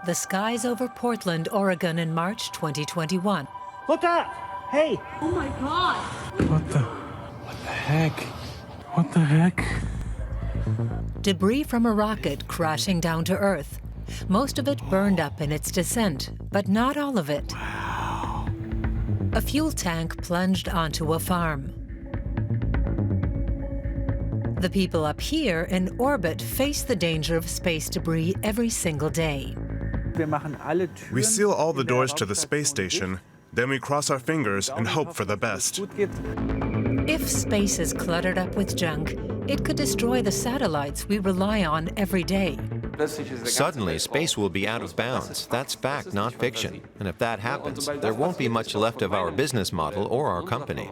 The skies over Portland, Oregon in March 2021. Look up! Hey! Oh my God! What the heck? What the heck? Debris from a rocket crashing down to Earth. Most of it burned up in its descent, but not all of it. Wow. A fuel tank plunged onto a farm. The people up here in orbit face the danger of space debris every single day. We seal all the doors to the space station, then we cross our fingers and hope for the best. If space is cluttered up with junk, it could destroy the satellites we rely on every day. Suddenly, space will be out of bounds. That's fact, not fiction. And if that happens, there won't be much left of our business model or our company.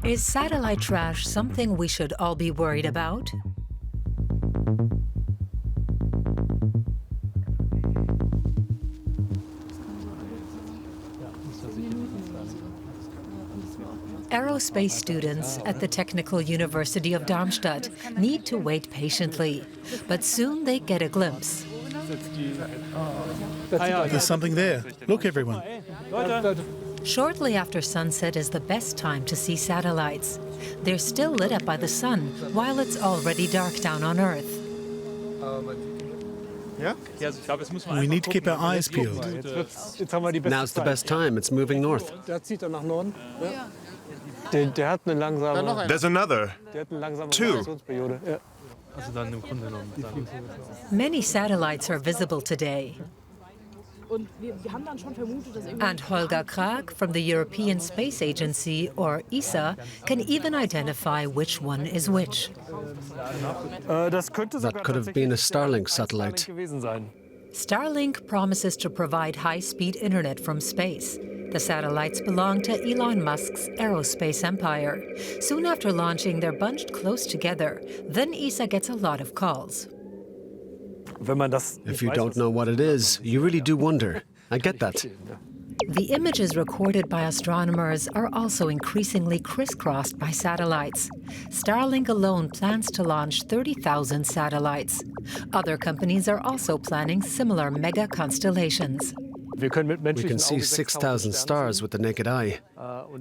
Is satellite trash something we should all be worried about? Aerospace students at the Technical University of Darmstadt need to wait patiently, but soon they get a glimpse. There's something there. Look, everyone. Shortly after sunset is the best time to see satellites. They're still lit up by the sun while it's already dark down on Earth. We need to keep our eyes peeled. Now's the best time. It's moving north. There's another. Two. Many satellites are visible today. And Holger Krag from the European Space Agency, or ESA, can even identify which one is which. That could have been a Starlink satellite. Starlink promises to provide high-speed internet from space. The satellites belong to Elon Musk's aerospace empire. Soon after launching, they're bunched close together. Then ESA gets a lot of calls. If you don't know what it is, you really do wonder. I get that. The images recorded by astronomers are also increasingly crisscrossed by satellites. Starlink alone plans to launch 30,000 satellites. Other companies are also planning similar mega constellations. We can see 6,000 stars with the naked eye.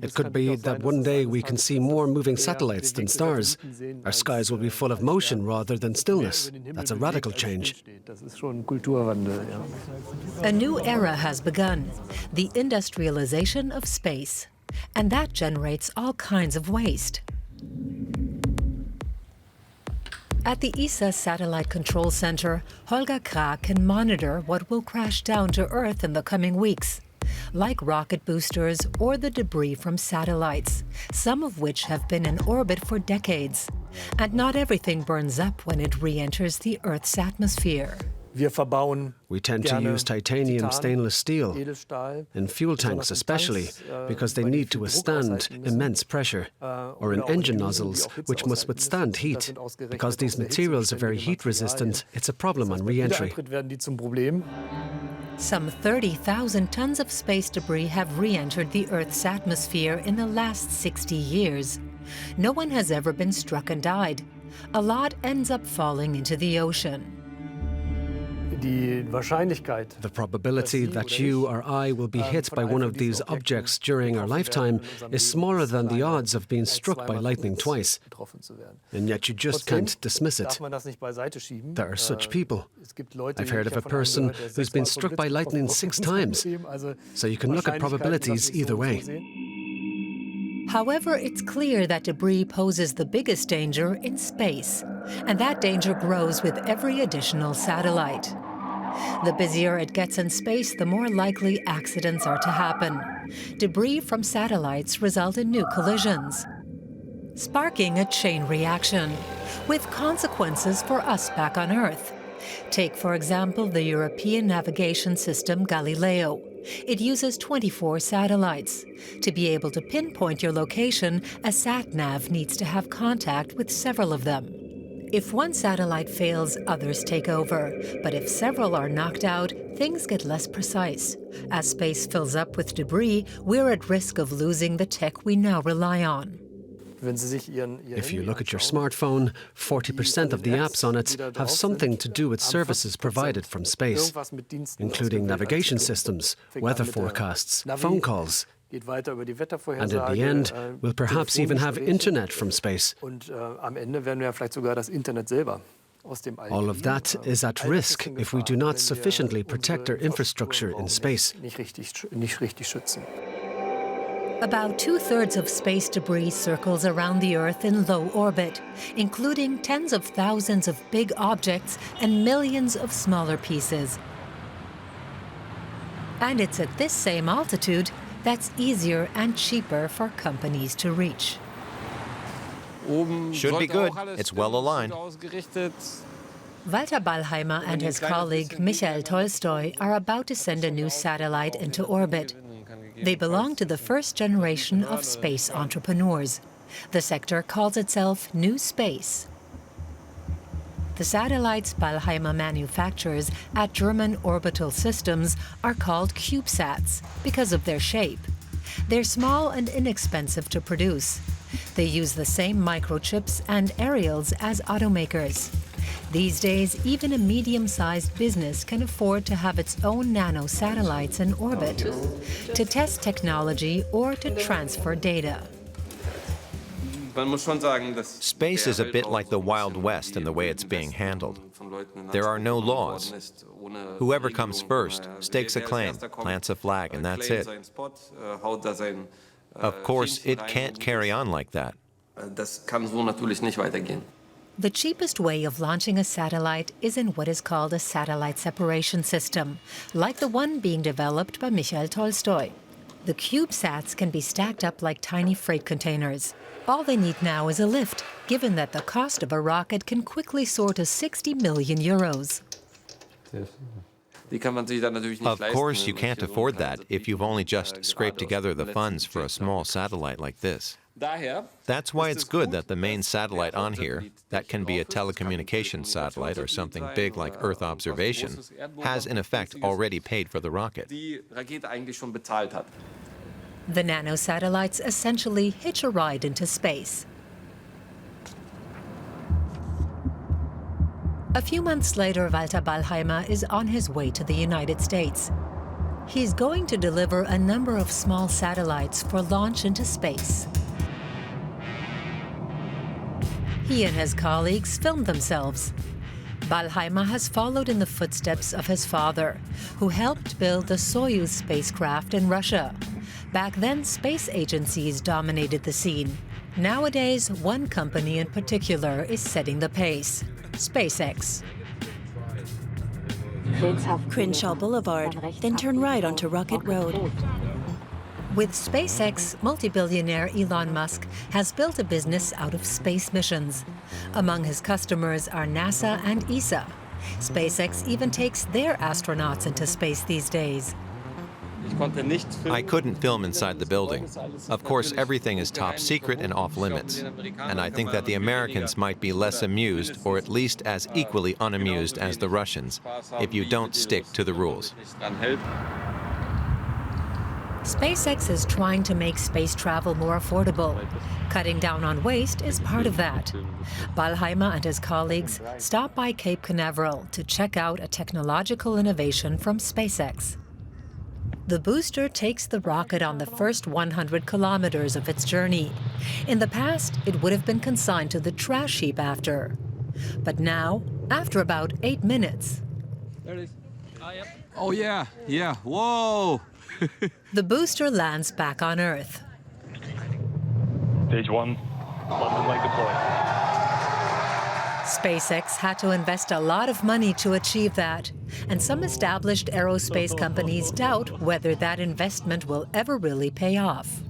It could be that one day we can see more moving satellites than stars. Our skies will be full of motion rather than stillness. That's a radical change. A new era has begun, the industrialization of space. And that generates all kinds of waste. At the ESA Satellite Control Center, Holger Krag can monitor what will crash down to Earth in the coming weeks, like rocket boosters or the debris from satellites, some of which have been in orbit for decades. And not everything burns up when it re-enters the Earth's atmosphere. We tend to use titanium stainless steel, in fuel tanks especially, because they need to withstand immense pressure, or in engine nozzles, which must withstand heat. Because these materials are very heat resistant, it's a problem on re-entry. Some 30,000 tons of space debris have re-entered the Earth's atmosphere in the last 60 years. No one has ever been struck and died. A lot ends up falling into the ocean. The probability that you or I will be hit by one of these objects during our lifetime is smaller than the odds of being struck by lightning twice. And yet you just can't dismiss it. There are such people. I've heard of a person who's been struck by lightning 6 times. So you can look at probabilities either way. However, it's clear that debris poses the biggest danger in space, and that danger grows with every additional satellite. The busier it gets in space, the more likely accidents are to happen. Debris from satellites result in new collisions, sparking a chain reaction, with consequences for us back on Earth. Take, for example, the European navigation system Galileo. It uses 24 satellites. To be able to pinpoint your location, a sat-nav needs to have contact with several of them. If one satellite fails, others take over. But if several are knocked out, things get less precise. As space fills up with debris, we're at risk of losing the tech we now rely on. If you look at your smartphone, 40% of the apps on it have something to do with services provided from space, including navigation systems, weather forecasts, phone calls, and in the end, we'll perhaps even have internet from space. All of that is at risk if we do not sufficiently protect our infrastructure in space. About 2/3 of space debris circles around the Earth in low orbit, including tens of thousands of big objects and millions of smaller pieces. And it's at this same altitude that's easier and cheaper for companies to reach. Should be good. It's well aligned. Walter Ballheimer and his colleague Michael Tolstoy are about to send a new satellite into orbit. They belong to the first generation of space entrepreneurs. The sector calls itself New Space. The satellites Ballheimer manufactures at German Orbital Systems are called CubeSats because of their shape. They're small and inexpensive to produce. They use the same microchips and aerials as automakers. These days, even a medium-sized business can afford to have its own nano-satellites in orbit to test technology or to transfer data. Space is a bit like the Wild West in the way it's being handled. There are no laws. Whoever comes first stakes a claim, plants a flag, and that's it. Of course, it can't carry on like that. The cheapest way of launching a satellite is in what is called a satellite separation system, like the one being developed by Michael Tolstoy. The CubeSats can be stacked up like tiny freight containers. All they need now is a lift, given that the cost of a rocket can quickly soar to 60 million euros. Of course, you can't afford that if you've only just scraped together the funds for a small satellite like this. That's why it's good that the main satellite on here, that can be a telecommunications satellite or something big like Earth observation, has in effect already paid for the rocket. The nanosatellites essentially hitch a ride into space. A few months later, Walter Ballheimer is on his way to the United States. He's going to deliver a number of small satellites for launch into space. He and his colleagues filmed themselves. Ballheimer has followed in the footsteps of his father, who helped build the Soyuz spacecraft in Russia. Back then, space agencies dominated the scene. Nowadays, one company in particular is setting the pace: SpaceX. Crenshaw Boulevard, then turn right onto Rocket Road. With SpaceX, multi-billionaire Elon Musk has built a business out of space missions. Among his customers are NASA and ESA. SpaceX even takes their astronauts into space these days. I couldn't film inside the building. Of course, everything is top secret and off limits. And I think that the Americans might be less amused, or at least as equally unamused as the Russians, if you don't stick to the rules. SpaceX is trying to make space travel more affordable. Cutting down on waste is part of that. Ballheimer and his colleagues stop by Cape Canaveral to check out a technological innovation from SpaceX. The booster takes the rocket on the first 100 kilometers of its journey. In the past, it would have been consigned to the trash heap after. But now, after about 8 minutes... There it is. Oh, yeah. Whoa! The booster lands back on Earth. Stage 1, London leg deployed. SpaceX had to invest a lot of money to achieve that, and some established aerospace companies doubt whether that investment will ever really pay off.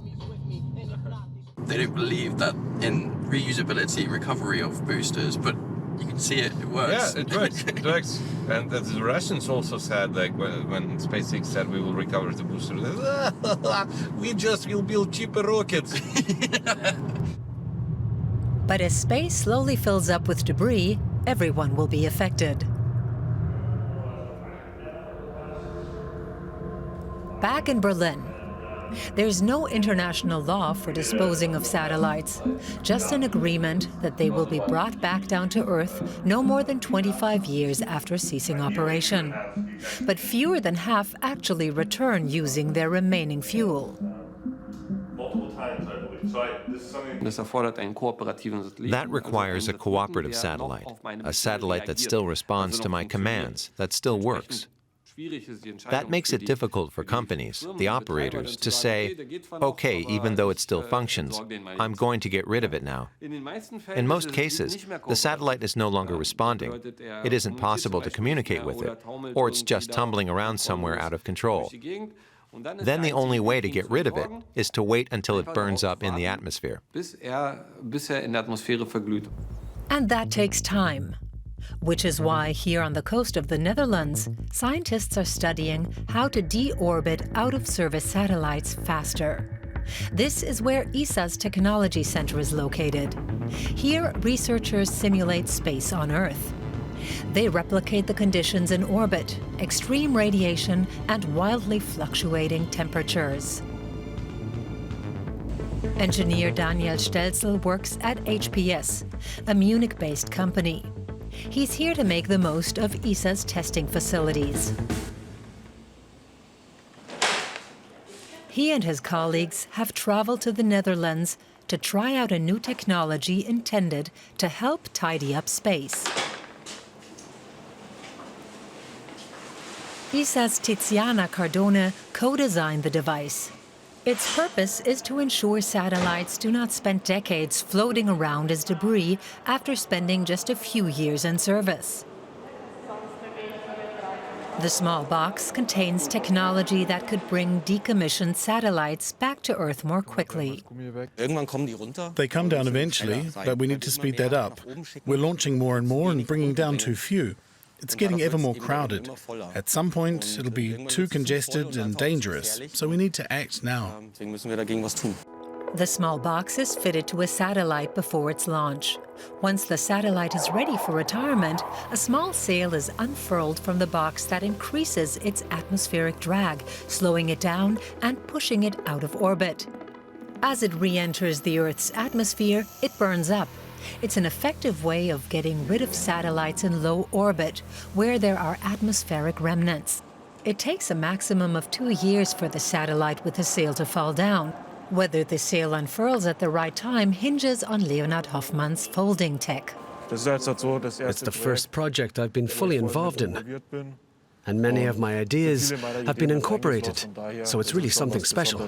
They don't believe that in reusability, recovery of boosters, but you can see it works. Yeah, it works. And as the Russians also said, like when SpaceX said we will recover the booster, we just will build cheaper rockets. But as space slowly fills up with debris, everyone will be affected. Back in Berlin, There's no international law for disposing of satellites, just an agreement that they will be brought back down to Earth no more than 25 years after ceasing operation. But fewer than half actually return using their remaining fuel. That requires a cooperative satellite, a satellite that still responds to my commands, that still works. That makes it difficult for companies, the operators, to say, okay, even though it still functions, I'm going to get rid of it now. In most cases, the satellite is no longer responding. It isn't possible to communicate with it, or it's just tumbling around somewhere out of control. Then the only way to get rid of it is to wait until it burns up in the atmosphere. And that takes time. Which is why here on the coast of the Netherlands, scientists are studying how to deorbit out-of-service satellites faster. This is where ESA's Technology Center is located. Here, researchers simulate space on Earth. They replicate the conditions in orbit, extreme radiation, and wildly fluctuating temperatures. Engineer Daniel Stelzel works at HPS, a Munich-based company. He's here to make the most of ESA's testing facilities. He and his colleagues have traveled to the Netherlands to try out a new technology intended to help tidy up space. ESA's Tiziana Cardone co-designed the device. Its purpose is to ensure satellites do not spend decades floating around as debris after spending just a few years in service. The small box contains technology that could bring decommissioned satellites back to Earth more quickly. They come down eventually, but we need to speed that up. We're launching more and more and bringing down too few. It's getting ever more crowded. At some point, it'll be too congested and dangerous, so we need to act now. The small box is fitted to a satellite before its launch. Once the satellite is ready for retirement, a small sail is unfurled from the box that increases its atmospheric drag, slowing it down and pushing it out of orbit. As it re-enters the Earth's atmosphere, it burns up. It's an effective way of getting rid of satellites in low orbit, where there are atmospheric remnants. It takes a maximum of 2 years for the satellite with the sail to fall down. Whether the sail unfurls at the right time hinges on Leonard Hoffmann's folding tech. It's the first project I've been fully involved in, and many of my ideas have been incorporated, so it's really something special.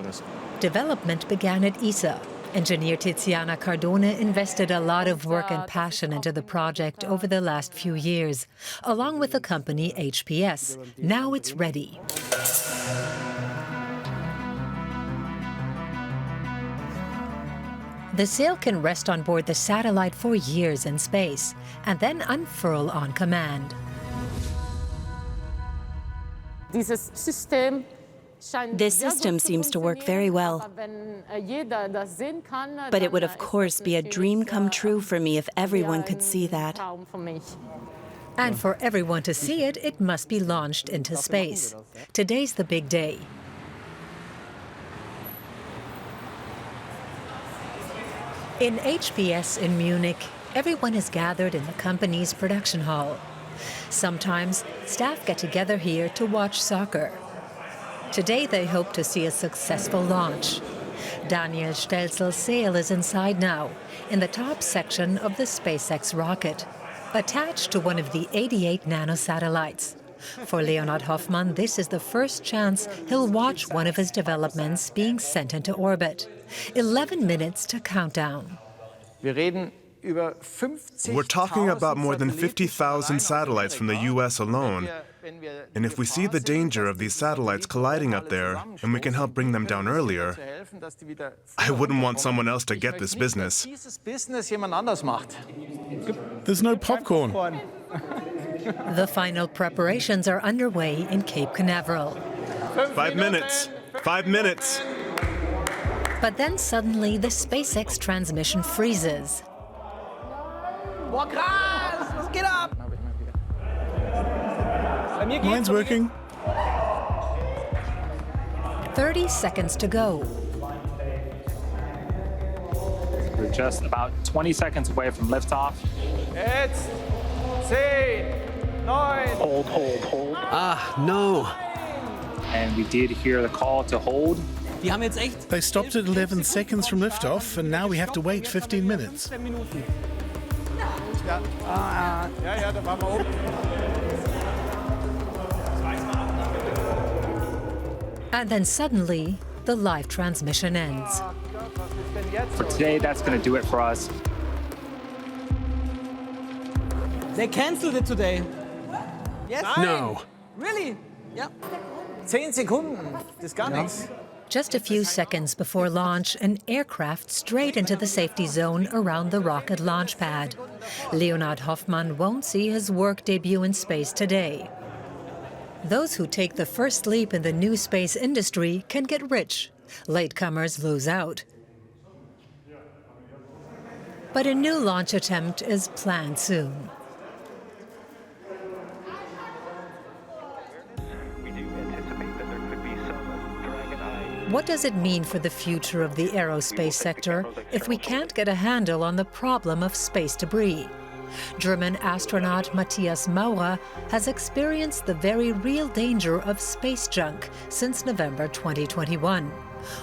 Development began at ESA. Engineer Tiziana Cardone invested a lot of work and passion into the project over the last few years, along with the company HPS. Now it's ready. The sail can rest on board the satellite for years in space, and then unfurl on command. This system seems to work very well. But it would, of course, be a dream come true for me if everyone could see that. And for everyone to see it, it must be launched into space. Today's the big day. In HPS in Munich, everyone is gathered in the company's production hall. Sometimes, staff get together here to watch soccer. Today, they hope to see a successful launch. Daniel Stelzel's sail is inside now, in the top section of the SpaceX rocket, attached to one of the 88 nanosatellites. For Leonard Hoffmann, this is the first chance he'll watch one of his developments being sent into orbit. 11 minutes to countdown. We're talking about more than 50,000 satellites from the US alone. And if we see the danger of these satellites colliding up there, and we can help bring them down earlier, I wouldn't want someone else to get this business. There's no popcorn. The final preparations are underway in Cape Canaveral. 5 minutes. 5 minutes. But then suddenly the SpaceX transmission freezes. Mine's working. 30 seconds to go. We're just about 20 seconds away from liftoff. Jetzt 10, 9. Hold. Ah, no. And we did hear the call to hold. They stopped at 11 seconds from liftoff, and now we have to wait 15 minutes. Ja, da waren wir oben. And then suddenly, the live transmission ends. For today, that's going to do it for us. They cancelled it today. Yes? No. Really? Yeah. 10 Sekunden. Das ist gar nichts. Just a few seconds before launch, an aircraft strayed into the safety zone around the rocket launch pad. Leonhard Hoffmann won't see his work debut in space today. Those who take the first leap in the new space industry can get rich. Latecomers lose out. But a new launch attempt is planned soon. What does it mean for the future of the aerospace sector if we can't get a handle on the problem of space debris? German astronaut Matthias Maurer has experienced the very real danger of space junk since November 2021.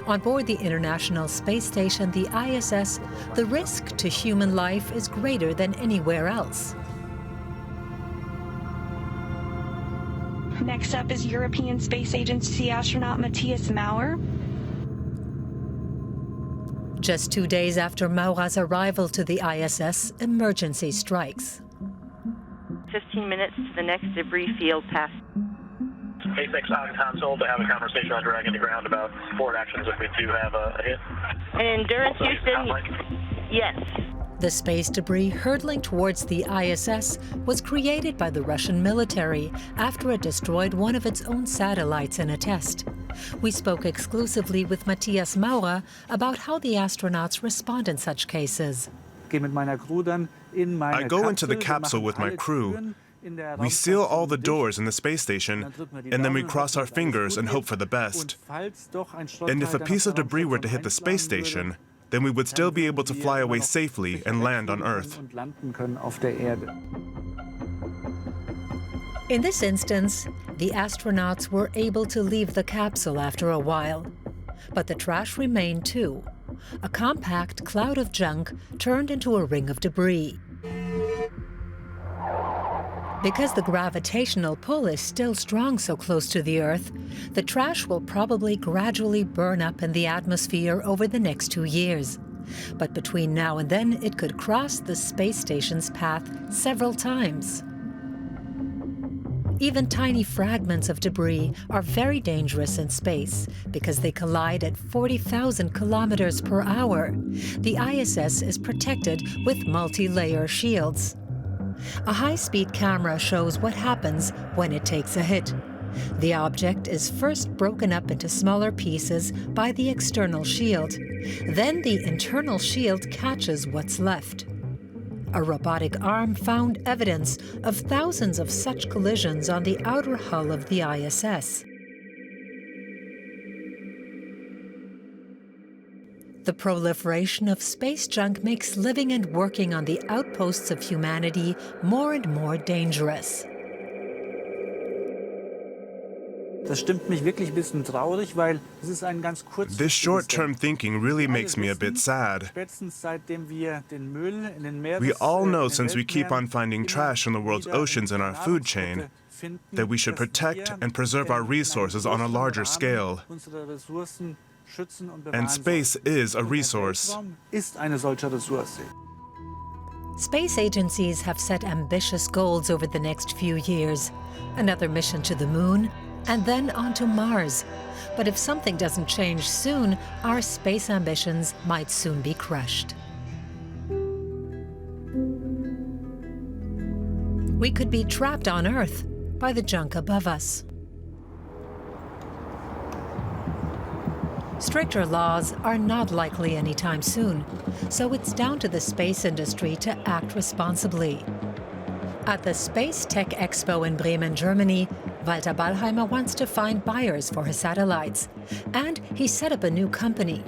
On board the International Space Station, the ISS, the risk to human life is greater than anywhere else. Next up is European Space Agency astronaut Matthias Maurer. Just 2 days after Maurer's arrival to the ISS, emergency strikes. 15 minutes to the next debris field pass. SpaceX on console to have a conversation on dragging to ground about support actions if we do have a hit. And Endurance Houston, yes. The space debris hurtling towards the ISS was created by the Russian military after it destroyed one of its own satellites in a test. We spoke exclusively with Matthias Maurer about how the astronauts respond in such cases. I go into the capsule with my crew. We seal all the doors in the space station, and then we cross our fingers and hope for the best. And if a piece of debris were to hit the space station, then we would still be able to fly away safely and land on Earth. In this instance, the astronauts were able to leave the capsule after a while. But the trash remained too. A compact cloud of junk turned into a ring of debris. Because the gravitational pull is still strong so close to the Earth, the trash will probably gradually burn up in the atmosphere over the next 2 years. But between now and then, it could cross the space station's path several times. Even tiny fragments of debris are very dangerous in space because they collide at 40,000 kilometers per hour. The ISS is protected with multi-layer shields. A high-speed camera shows what happens when it takes a hit. The object is first broken up into smaller pieces by the external shield. Then the internal shield catches what's left. A robotic arm found evidence of thousands of such collisions on the outer hull of the ISS. The proliferation of space junk makes living and working on the outposts of humanity more and more dangerous. This short-term thinking really makes me a bit sad. We all know, since we keep on finding trash in the world's oceans and our food chain, that we should protect and preserve our resources on a larger scale. And space is a resource. Space agencies have set ambitious goals over the next few years. Another mission to the Moon, and then on to Mars. But if something doesn't change soon, our space ambitions might soon be crushed. We could be trapped on Earth by the junk above us. Stricter laws are not likely anytime soon, so it's down to the space industry to act responsibly. At the Space Tech Expo in Bremen, Germany, Walter Ballheimer wants to find buyers for his satellites, and he set up a new company.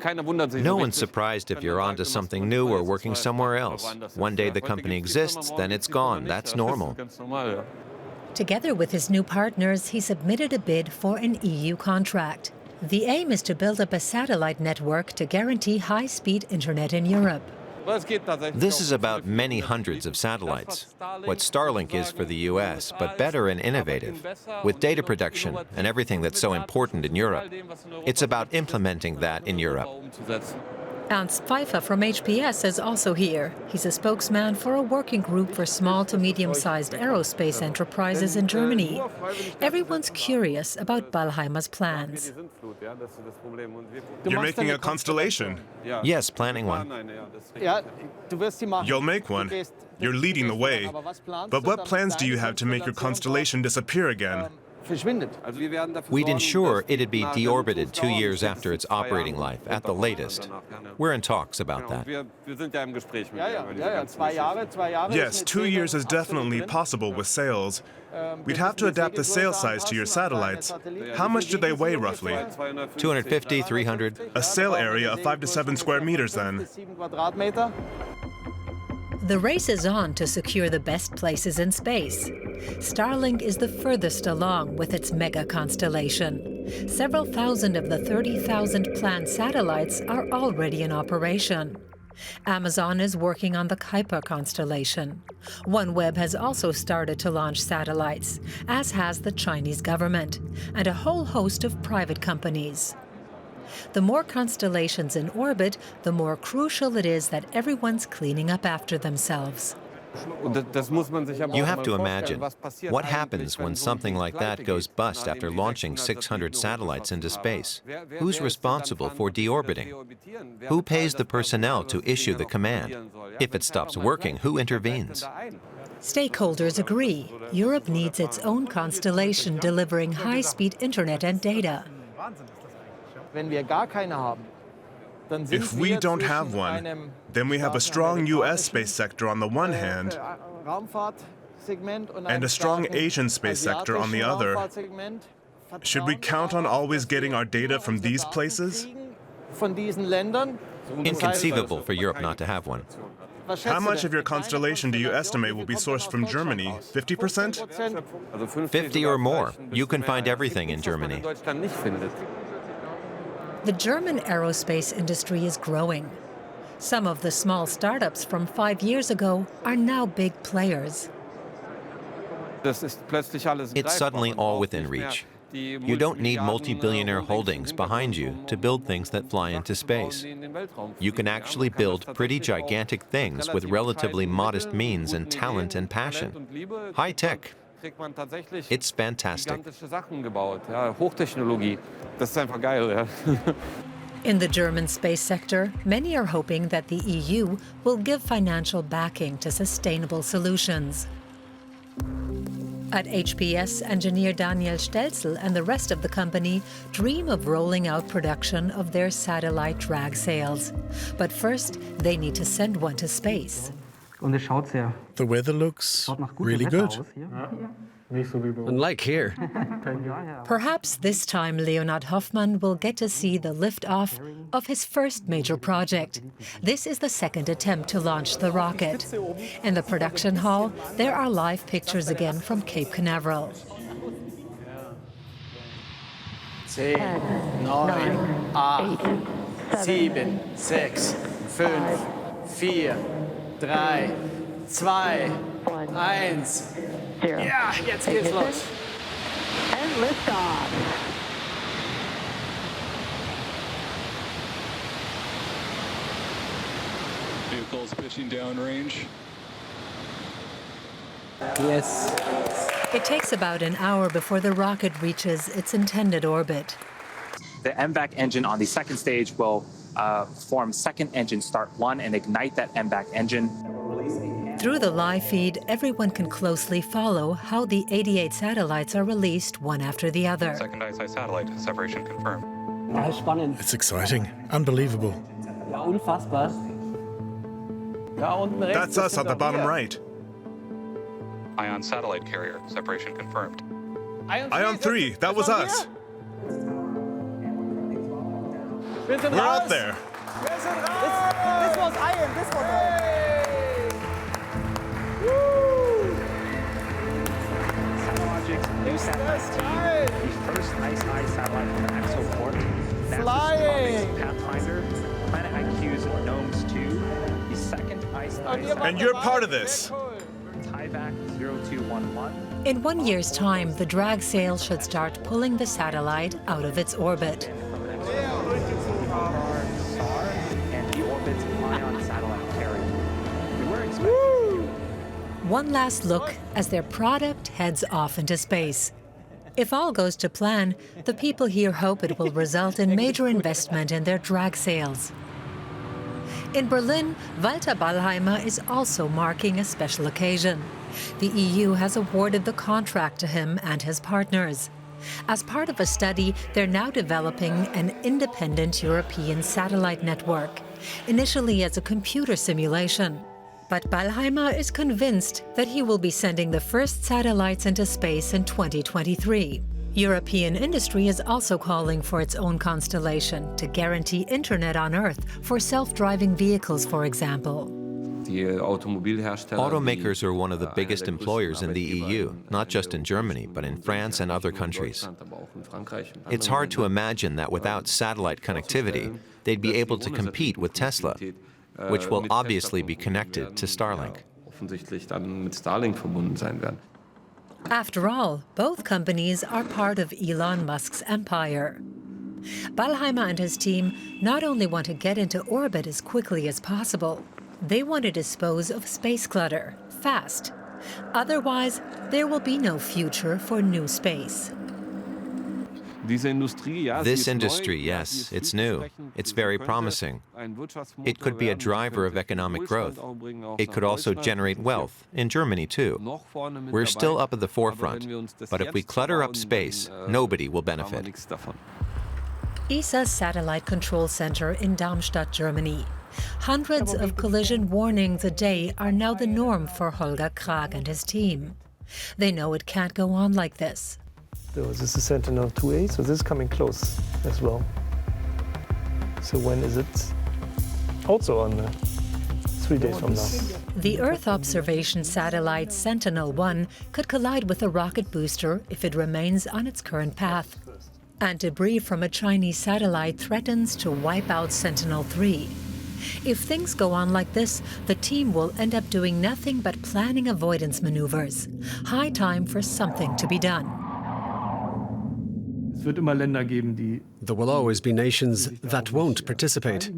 No one's surprised if you're onto something new or working somewhere else. One day the company exists, then it's gone. That's normal. Together with his new partners, he submitted a bid for an EU contract. The aim is to build up a satellite network to guarantee high-speed internet in Europe. This is about many hundreds of satellites. What Starlink is for the US, but better and innovative, with data protection and everything that's so important in Europe. It's about implementing that in Europe. Ernst Pfeiffer from HPS is also here. He's a spokesman for a working group for small to medium-sized aerospace enterprises in Germany. Everyone's curious about Ballheimer's plans. You're making a constellation? Yes, planning one. You'll make one. You're leading the way. But what plans do you have to make your constellation disappear again? We'd ensure it'd be deorbited 2 years after its operating life, at the latest. We're in talks about that. Yes, 2 years is definitely possible with sails. We'd have to adapt the sail size to your satellites. How much do they weigh, roughly? 250, 300. A sail area of 5 to 7 square meters, then. The race is on to secure the best places in space. Starlink is the furthest along with its mega constellation. Several thousand of the 30,000 planned satellites are already in operation. Amazon is working on the Kuiper constellation. OneWeb has also started to launch satellites, as has the Chinese government, and a whole host of private companies. The more constellations in orbit, the more crucial it is that everyone's cleaning up after themselves. You have to imagine, what happens when something like that goes bust after launching 600 satellites into space? Who's responsible for deorbiting? Who pays the personnel to issue the command? If it stops working, who intervenes? Stakeholders agree. Europe needs its own constellation delivering high-speed internet and data. If we don't have one, then we have a strong U.S. space sector on the one hand and a strong Asian space sector on the other. Should we count on always getting our data from these places? Inconceivable for Europe not to have one. How much of your constellation do you estimate will be sourced from Germany? 50%? 50 or more. You can find everything in Germany. The German aerospace industry is growing. Some of the small startups from 5 years ago are now big players. It's suddenly all within reach. You don't need multi-billionaire holdings behind you to build things that fly into space. You can actually build pretty gigantic things with relatively modest means and talent and passion. High tech. It's fantastic. In the German space sector, many are hoping that the EU will give financial backing to sustainable solutions. At HPS, engineer Daniel Stelzel and the rest of the company dream of rolling out production of their satellite drag sails. But first, they need to send one to space. The weather looks really good. Unlike here. Perhaps this time Leonhard Hoffmann will get to see the liftoff of his first major project. This is the second attempt to launch the rocket. In the production hall, there are live pictures again from Cape Canaveral. 10, 9, 8, 7, 6, 5, 4, 3, 2, 1. Ja, jetzt geht's los. And liftoff. Vehicles pitching downrange. Yes. It takes about an hour before the rocket reaches its intended orbit. The MVAC engine on the second stage will form second engine start 1 and ignite that MVAC engine. Through the live feed, everyone can closely follow how the 88 satellites are released one after the other. Second ISI satellite, separation confirmed. It's exciting. Unbelievable. That's us on the bottom right. Ion satellite carrier, separation confirmed. Ion 3, that was us. We're out there. This was iron, this was iron. Satellogic's new satellite team, the first ICE-I satellite from the Axel port, Flying! Pathfinder, Planet IQ's Gnomes 2, the second ICE-I satellite. And you're part of this. Tieback 0211. In 1 year's time, the drag sail should start pulling the satellite out of its orbit. And the orbit's ion satellite carrier. We were expecting One last look as their product heads off into space. If all goes to plan, the people here hope it will result in major investment in their drag sails. In Berlin, Walter Ballheimer is also marking a special occasion. The EU has awarded the contract to him and his partners. As part of a study, they're now developing an independent European satellite network, initially as a computer simulation. But Ballheimer is convinced that he will be sending the first satellites into space in 2023. European industry is also calling for its own constellation to guarantee internet on Earth for self-driving vehicles, for example. Automakers are one of the biggest employers in the EU, not just in Germany, but in France and other countries. It's hard to imagine that without satellite connectivity, they'd be able to compete with Tesla, which will obviously be connected to Starlink. After all, both companies are part of Elon Musk's empire. Ballheimer and his team not only want to get into orbit as quickly as possible, they want to dispose of space clutter fast. Otherwise, there will be no future for new space. This industry, yes, it's new. It's very promising. It could be a driver of economic growth. It could also generate wealth, in Germany too. We're still up at the forefront, but if we clutter up space, nobody will benefit. ESA's Satellite Control Center in Darmstadt, Germany. Hundreds of collision warnings a day are now the norm for Holger Krag and his team. They know it can't go on like this. So this is Sentinel 2A, so this is coming close as well. So when is it? Also on 3 days from now. The Earth observation satellite Sentinel-1 could collide with a rocket booster if it remains on its current path. And debris from a Chinese satellite threatens to wipe out Sentinel-3. If things go on like this, the team will end up doing nothing but planning avoidance maneuvers. High time for something to be done. There will always be nations that won't participate.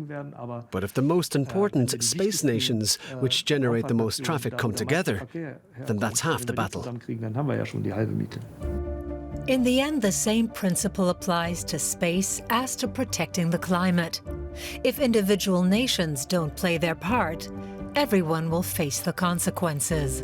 But if the most important space nations, which generate the most traffic, come together, then that's half the battle. In the end, the same principle applies to space as to protecting the climate. If individual nations don't play their part, everyone will face the consequences.